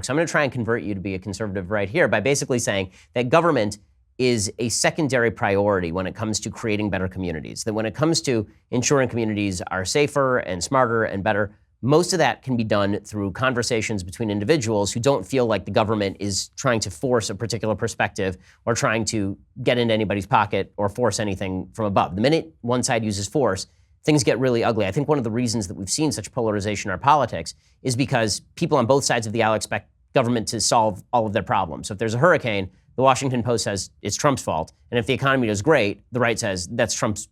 So I'm going to try and convert you to be a conservative right here by basically saying that government is a secondary priority when it comes to creating better communities. That when it comes to ensuring communities are safer and smarter and better, most of that can be done through conversations between individuals who don't feel like the government is trying to force a particular perspective or trying to get into anybody's pocket or force anything from above. The minute one side uses force, things get really ugly. I think one of the reasons that we've seen such polarization in our politics is because people on both sides of the aisle expect government to solve all of their problems. So if there's a hurricane, the Washington Post says it's Trump's fault. And if the economy does great, the right says that's Trump's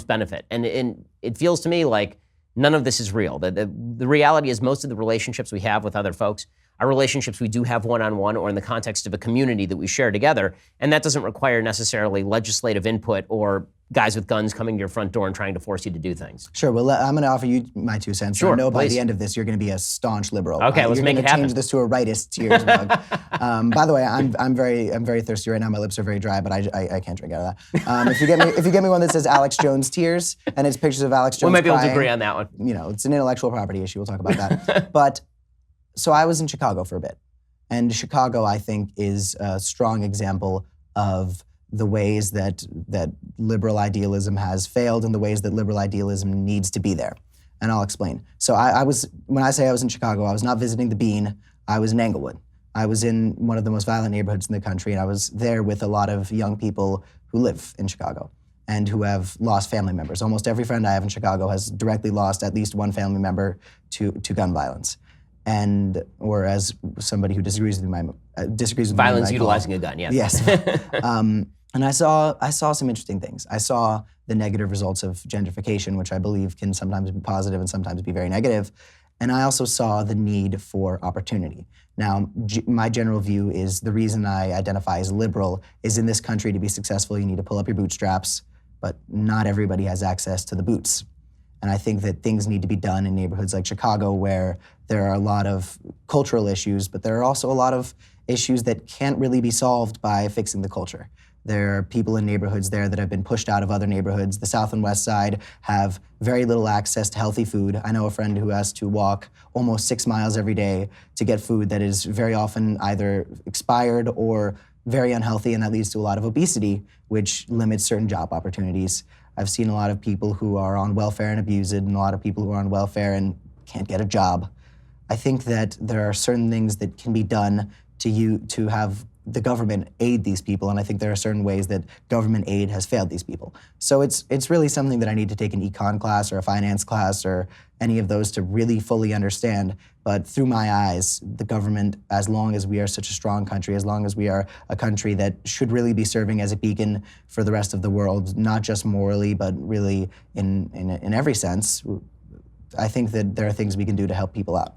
benefit. And it feels to me like none of this is real. The reality is most of the relationships we have with other folks are relationships we do have one-on-one or in the context of a community that we share together. And that doesn't require necessarily legislative input or guys with guns coming to your front door and trying to force you to do things. Sure. Well, I'm going to offer you my 2 cents. Sure, I know by please. the end of this, you're going to be a staunch liberal. Okay, let's make it happen. You're going to change this to a rightist tears mug. By the way, I'm very thirsty right now. My lips are very dry, but I can't drink out of that. If you get me one that says Alex Jones tears and it's pictures of Alex Jones we might be able to crying, agree on that one. You know, it's an intellectual property issue. We'll talk about that. But so I was in Chicago for a bit, and Chicago, I think, is a strong example of the ways that liberal idealism has failed and the ways that liberal idealism needs to be there. And I'll explain. So when I say I was in Chicago, I was not visiting the Bean, I was in Englewood. I was in one of the most violent neighborhoods in the country, and I was there with a lot of young people who live in Chicago and who have lost family members. Almost every friend I have in Chicago has directly lost at least one family member to gun violence. Or as somebody who disagrees with me, Violence utilizing a gun, yes. Yes. And I saw some interesting things. I saw the negative results of gentrification, which I believe can sometimes be positive and sometimes be very negative. And I also saw the need for opportunity. Now, my general view is the reason I identify as liberal is in this country to be successful, you need to pull up your bootstraps, but not everybody has access to the boots. And I think that things need to be done in neighborhoods like Chicago where there are a lot of cultural issues, but there are also a lot of issues that can't really be solved by fixing the culture. There are people in neighborhoods there that have been pushed out of other neighborhoods. The South and West Side have very little access to healthy food. I know a friend who has to walk almost 6 miles every day to get food that is very often either expired or very unhealthy, and that leads to a lot of obesity, which limits certain job opportunities. I've seen a lot of people who are on welfare and abuse it, and a lot of people who are on welfare and can't get a job. I think that there are certain things that can be done to have the government aid these people, and I think there are certain ways that government aid has failed these people. So it's really something that I need to take an econ class or a finance class or any of those to really fully understand. But through my eyes, the government, as long as we are such a strong country, as long as we are a country that should really be serving as a beacon for the rest of the world, not just morally, but really in every sense, I think that there are things we can do to help people out.